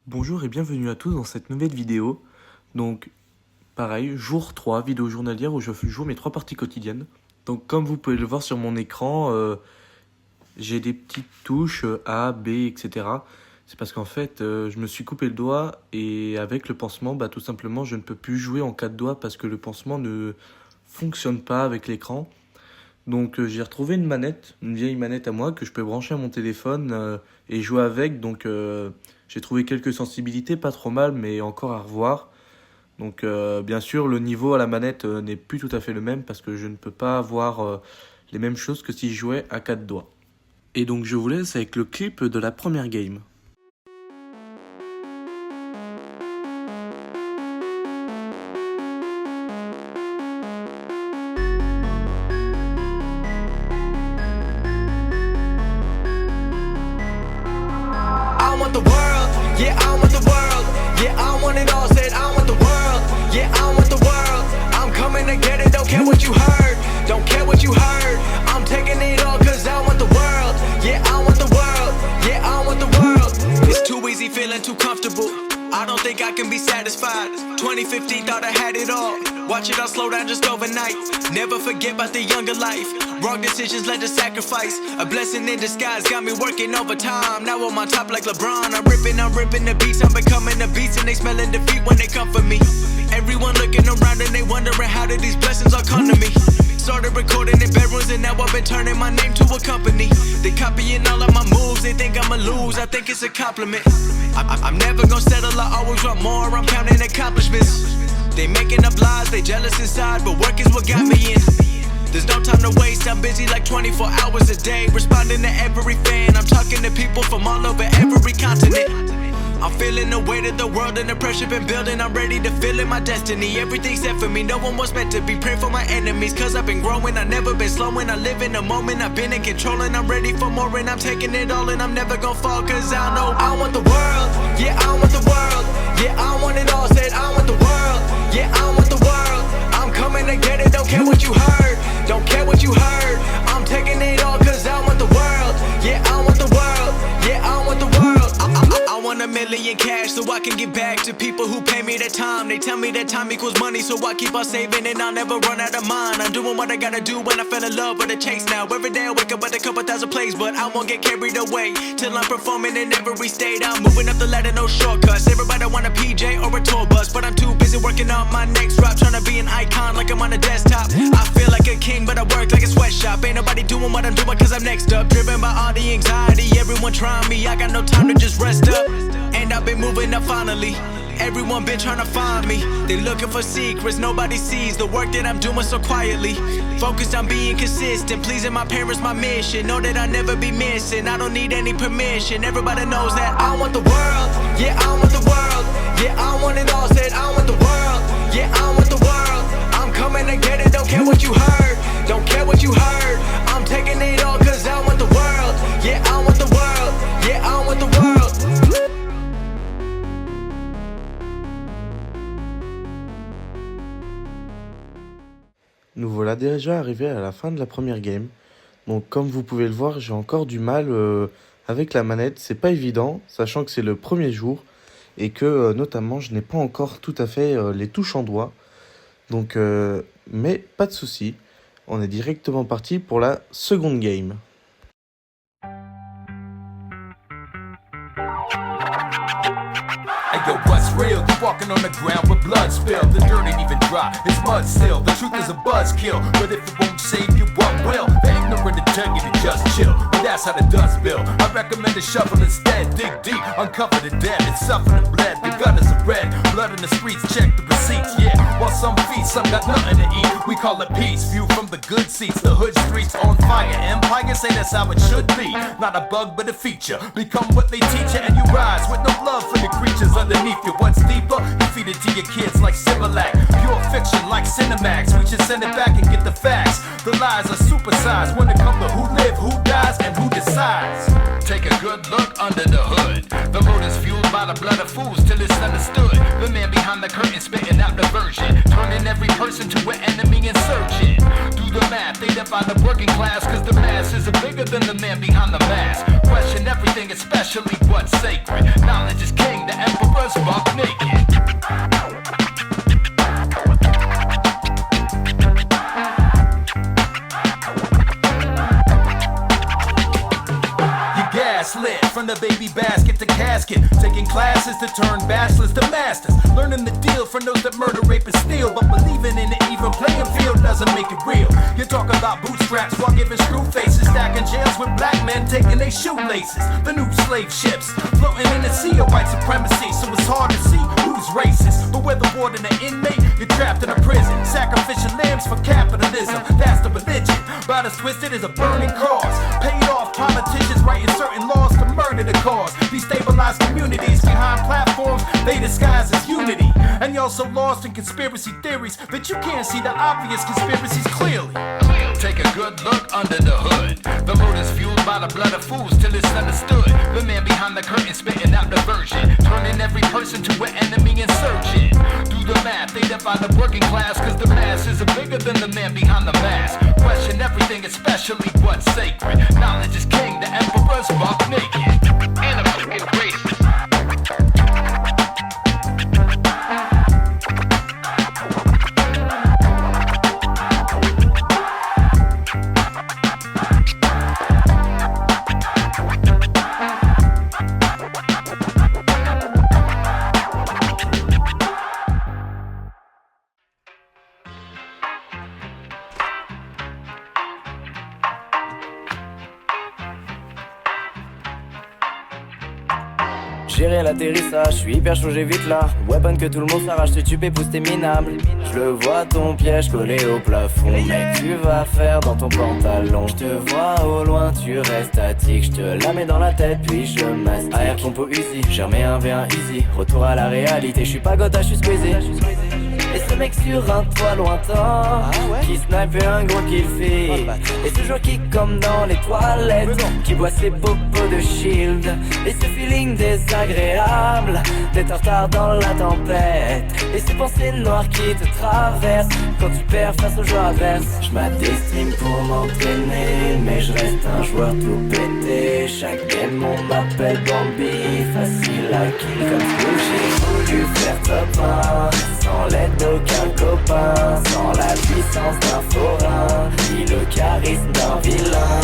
Bonjour et bienvenue à tous dans cette nouvelle vidéo. Donc, pareil, jour 3, vidéo journalière où je joue mes 3 parties quotidiennes. Donc, comme vous pouvez le voir sur mon écran, j'ai des petites touches A, B, etc. C'est parce qu'en fait, je me suis coupé le doigt et avec le pansement, tout simplement, je ne peux plus jouer en 4 doigts parce que le pansement ne fonctionne pas avec l'écran. Donc, j'ai retrouvé une manette, une vieille manette à moi que je peux brancher à mon téléphone et jouer avec. Donc, j'ai trouvé quelques sensibilités, pas trop mal, mais encore à revoir. Donc, bien sûr, le niveau à la manette n'est plus tout à fait le même parce que je ne peux pas avoir les mêmes choses que si je jouais à 4 doigts. Et donc, je vous laisse avec le clip de la première game. I want the world, yeah, I want the world, yeah, I want it all, said I want the world, yeah, I want the world, I'm coming to get it, don't care what you heard, don't care what you heard, I'm taking it all cause I want the world, yeah, I want the world, yeah, I want the world. It's too easy feeling too comfortable, I don't think I can be satisfied, 2050 thought I had it all, watch it all slow down just overnight, never forget about the younger life, wrong decisions led to sacrifice, a blessing in disguise got me working overtime, now I'm on top like LeBron, I'm ripping the beats, I'm becoming the beats and they smelling defeat when they come for me, everyone looking around and they wondering how did these blessings all come to me, started recording in bedrooms and now I've been turning my name to a company, they copying all of my moves, they think I'ma lose, I think it's a compliment, I'm never gonna settle, I always want more, I'm counting accomplishments, they making up lies, they jealous inside, but work is what got me in. There's no time to waste, I'm busy like 24 hours a day, responding to every fan, I'm talking to people from all over every continent. I'm feeling the weight of the world and the pressure been building, I'm ready to feel in my destiny, everything's set for me, no one was meant to be, pray for my enemies, cause I've been growing, I've never been slowing, I live in the moment, I've been in control and I'm ready for more and I'm taking it all and I'm never gonna fall, cause I know I want the world, yeah, I want the world, yeah, I want it all, said I want the world, yeah, I want the world, I'm coming to get it, don't care what you heard, don't care what you heard, I'm taking it all cause I want the world, yeah, I want the world, yeah, I want the world, I want $1 million cash so I can give back to people who pay me their time, they tell me that time equals money so I keep on saving and I'll never run out of mine, I'm doing what I gotta do when I fell in love with a chase now, every day I wake up with a couple thousand plays, but I won't get carried away, till I'm performing in every state, I'm moving up the ladder, no shortcuts, everybody want a PJ or a tour bus, but I'm too busy working on my next drop, trying to be an icon like I'm on a desktop, I feel like a king but I work like a sweatshop, ain't nobody doing what I'm doing cause I'm next up, driven by all the anxiety, everyone trying me, I got no time to just rest up, and I've been moving up finally, everyone been trying to find me, they looking for secrets, nobody sees the work that I'm doing so quietly, focused on being consistent, pleasing my parents, my mission, know that I'll never be missing, I don't need any permission, everybody knows that I want the world, yeah, I want the world, yeah, I want it all, said I want the world, yeah, I want the world, I'm coming to get it, don't care what you heard, don't care what you heard, I'm taking it all cause I want the world, yeah, I want the world, yeah, I want the world. Nous voilà déjà arrivés à la fin de la première game. Donc comme vous pouvez le voir, j'ai encore du mal avec la manette. C'est pas évident, sachant que c'est le premier jour et que notamment je n'ai pas encore tout à fait les touches en doigt. Donc, mais pas de souci, on est directement parti pour la seconde game. Hey yo, what's real? You walking on the ground with blood spilled. The dirt ain't even dry, it's mud still. The truth is a buzzkill, but if it won't save you, what will? The ignorant to tell you to just chill, but that's how the dust build. I recommend to shovel instead, dig deep, uncover the dead, and suffer the bled. The gutters are red, blood in the streets, check the receipts, yeah. While some feast, some got nothing to eat. We call it peace, view from the good seats. The hood streets on fire, empire say that's how it should be. Not a bug, but a feature. Become what they teach you, and you rise with no love for the creatures underneath you. What's deeper, you feed it to your kids like Similac. Pure fiction like Cinemax. We should send it back and get the facts. The lies are supersized when it comes to who live, who dies, and who decides. Take a good look under the hood. The motive's fueled by the blood of fools till it's understood. The man behind the curtain spitting out the version, turning every person to an enemy insurgent. Do the math, they define the working class, cause the masses are bigger than the man behind the mask. Question everything, especially what's sacred. Knowledge is king, the emperor a baby basket to casket. Taking classes to turn bachelors to masters. Learning the deal from those that murder, rape, and steal. But believing in the even playing field doesn't make it real. You're talking about bootstraps while giving screw faces. Stacking jails with black men taking their shoelaces. The new slave ships floating in the sea of white supremacy. So it's hard to see who's racist. But whether more than an inmate, you're trapped in a prison. Sacrificial lambs for capitalism. That's the religion. About as twisted as a burning cross. Paid off politicians writing certain laws to murder the cause. Destabilize communities behind platforms they disguise as unity. And you're so lost in conspiracy theories that you can't see the obvious conspiracies clearly. Take a good look under the hood. The motive's fueled by the blood of fools till it's understood. The man behind the curtain spitting out the version, turning every person to an enemy insurgent. Do the math, they define the working class, cause the masses are bigger than the man behind the mask. Question everything, especially what's sacred. Knowledge is king, the emperor's buck naked. And a fucking racist. Gérer l'atterrissage, je suis hyper chaud, j'ai vite là. Weapon que tout le monde s'arrache, te tue et pousse t'es minable. Je le vois ton piège collé au plafond. Mec, tu vas faire dans ton pantalon. Je te vois au loin, tu restes statique. Je te la mets dans la tête, puis je mastique. Air compo Uzi, j'ai remis un V1 easy. Retour à la réalité, je suis pas Gotha, je suis squeezy. Et ce mec sur un toit lointain qui snipe un gros kill fait. Et ce joueur qui comme dans les toilettes qui boit ses popos de shield. Et ce feeling désagréable d'être en retard dans la tempête. Et ces pensées noires qui te traversent quand tu perds face aux joueurs adverses. Je m'adestime pour m'entraîner, mais je reste un joueur tout pété. Chaque game on m'appelle Bambi, facile à kill comme Squid. J'ai voulu faire top 1 sans l'aide d'aucun copain, sans la puissance d'un forain, ni le charisme d'un vilain.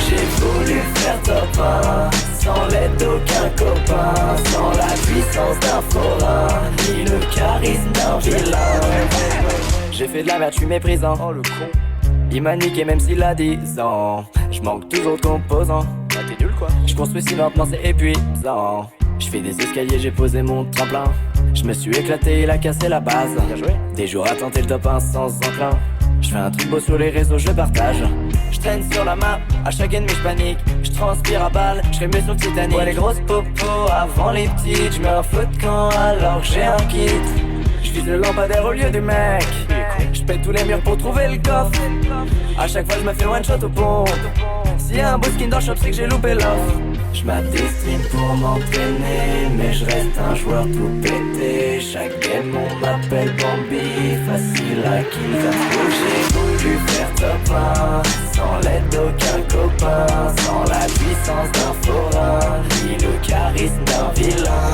J'ai voulu faire top 1 sans l'aide d'aucun copain, sans la puissance d'un forain, ni le charisme d'un vilain. J'ai fait de la merde, je suis méprisant. Oh le con. Il m'a niqué même s'il a 10 ans. Je manque toujours de composants. Ah t'es nul quoi. Je construis si lentement c'est épuisant. Je fais des escaliers, j'ai posé mon tremplin. Je me suis éclaté, il a cassé la base. Des jours à tenter le top 1 sans enclin. Je fais un truc beau sur les réseaux, je le partage. Je traîne sur la map, à chaque ennemi je panique. Je transpire à balle, je serai mieux sur le Titanic. Ouais les grosses popos avant les petites. Je mets un feu de camp alors que j'ai un kit. Je vise le lampadaire au lieu du mec. Je pète tous les murs pour trouver le coffre. À chaque fois je me fais one shot au pont. S'il y a un beau skin dans le shop c'est que j'ai loupé l'offre. Je m'adestime pour m'entraîner, mais je reste un joueur tout pété. Chaque game on m'appelle Bambi, facile à kill comme j'ai voulu faire top 1 sans l'aide d'aucun copain, sans la puissance d'un forain, ni le charisme d'un vilain.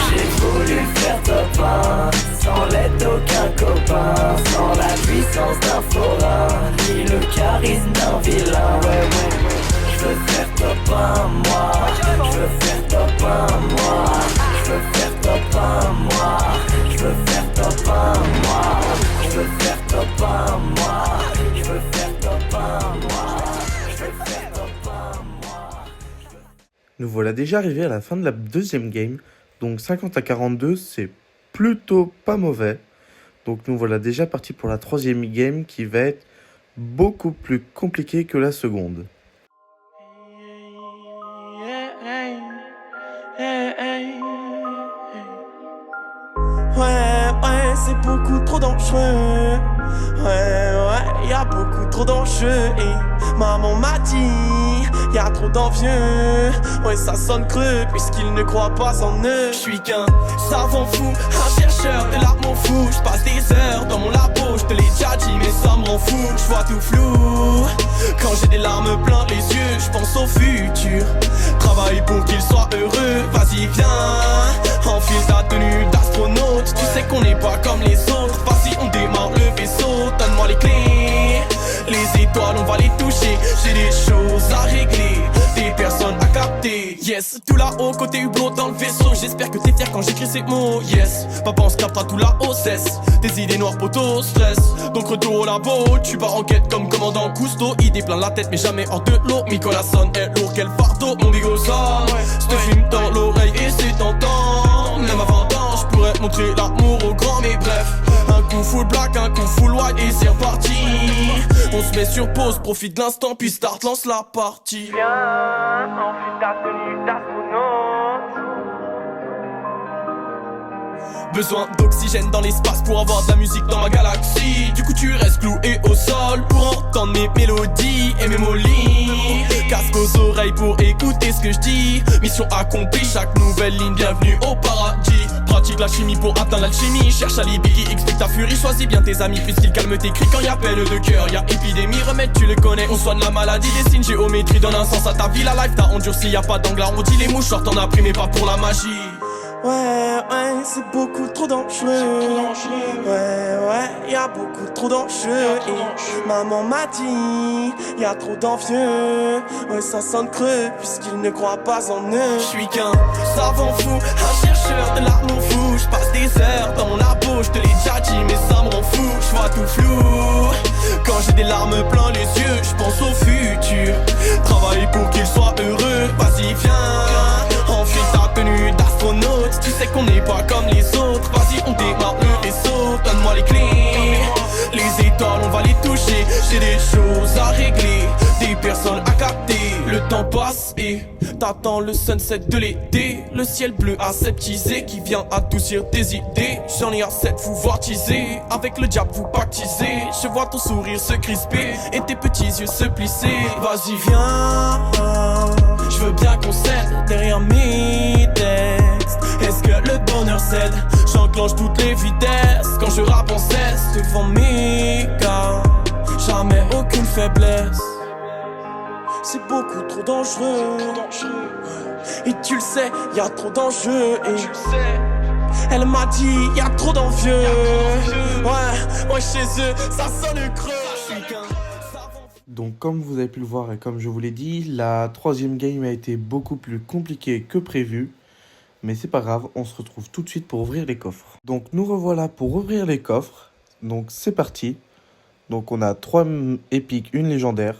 J'ai voulu faire top 1 sans l'aide d'aucun copain, sans la puissance d'un forain, ni le charisme d'un vilain. Ouais. Je veux faire top 1 moi, je veux faire top 1 moi, je veux faire top 1 moi, je veux faire top 1 moi, je veux faire top 1 moi, je veux faire top 1 moi, je veux faire top 1 moi. Nous voilà déjà arrivés à la fin de la deuxième game. Donc 50-42, c'est plutôt pas mauvais. Donc nous voilà déjà partis pour la troisième game qui va être beaucoup plus compliquée que la seconde. Ouais, c'est beaucoup trop dangereux. Ouais, y'a beaucoup trop d'enjeux. Et maman m'a dit, y'a trop d'envieux. Ouais, ça sonne creux puisqu'ils ne croient pas en eux. J'suis qu'un savant fou, un chercheur de l'art m'en fout. J'passe des heures dans mon labo, j'te l'ai déjà dit, mais ça m'en fout. J'vois tout flou. Quand j'ai des larmes plein les yeux, j'pense au futur. Travaille pour qu'il soit heureux, vas-y viens. Enfile ta tenue d'astronaute. Tu sais qu'on n'est pas comme les autres. Vas-y on démarre le vaisseau. Donne-moi les clés. Les étoiles on va les toucher. J'ai des choses à régler, des personnes à capter. Yes, Tout là-haut, côté hublot dans le vaisseau. J'espère que t'es fier quand j'écris ces mots. Yes, papa, on se captera tout là-haut, cesse. Des idées noires, poteau, stress. Donc retour au labo, tu pars en quête comme commandant Cousteau. Idée plein la tête, mais jamais hors de l'eau. Nicolas sonne est lourd, quel fardeau. Mon bigot sonne, te fume dans l'oreille et c'est tentant. Même avant temps, je pourrais montrer l'amour au grand, mais bref. Un coup full black, un coup full white et c'est reparti. On se met sur pause, profite de l'instant, puis start, lance la partie. Viens, enfile ta tenue d'astronaute. Besoin d'oxygène dans l'espace pour avoir de la musique dans ma galaxie. Du coup tu restes cloué au sol pour entendre mes mélodies et mes molis. Casque aux oreilles pour écouter ce que je dis. Mission accomplie, chaque nouvelle ligne, bienvenue au paradis. Pratique la chimie pour atteindre l'alchimie. Cherche un alibi qui explique ta furie. Choisis bien tes amis puisqu'ils calment tes cris quand y'a peine de cœur. Y'a épidémie, remède tu le connais. On soigne la maladie, dessine géométrie, donne un sens à ta vie. La life t'a endurci, y'a pas d'angle arrondi. Les mouchoirs t'en as pris mais pas pour la magie. Ouais, c'est beaucoup trop dangereux. Ouais, y'a beaucoup trop d'enjeux. Et maman m'a dit, y'a trop d'envieux. Ouais, ça sonne creux, puisqu'ils ne croient pas en eux. J'suis qu'un savant fou, un chercheur de l'amour fou. J'passe des heures dans mon labo, j'te l'ai déjà dit, mais ça m'en fout. J'vois tout flou. Quand j'ai des larmes plein les yeux, j'pense au futur. Travaille pour qu'il soit heureux. Vas-y, viens, enfile ta tenue d'astronaute. Tu sais qu'on n'est pas comme les autres. Vas-y, on démarre le vaisseau. Donne-moi les clés. Les étoiles, on va les toucher. J'ai des choses à régler, des personnes à capter. Le temps passe et t'attends le sunset de l'été. Le ciel bleu aseptisé qui vient adoucir tes idées. J'en ai assez de vous voir teaser. Avec le diable vous baptiser. Je vois ton sourire se crisper et tes petits yeux se plisser. Vas-y, viens. Je veux bien qu'on cède derrière mes textes. Est-ce que le bonheur cède? J'enclenche toutes les vitesses. Quand je rappe en cesse devant mes gars. Jamais aucune faiblesse. C'est beaucoup trop dangereux. Et tu le sais, y'a trop d'enjeux. Et elle m'a dit, y'a trop d'envieux. Ouais, chez eux, ça sonne creux. Donc comme vous avez pu le voir et comme je vous l'ai dit, la troisième game a été beaucoup plus compliquée que prévu. Mais c'est pas grave, on se retrouve tout de suite pour ouvrir les coffres. Donc nous revoilà pour ouvrir les coffres. Donc c'est parti. Donc on a 3 épiques, une légendaire.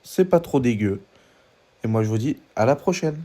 C'est pas trop dégueu. Et moi je vous dis à la prochaine.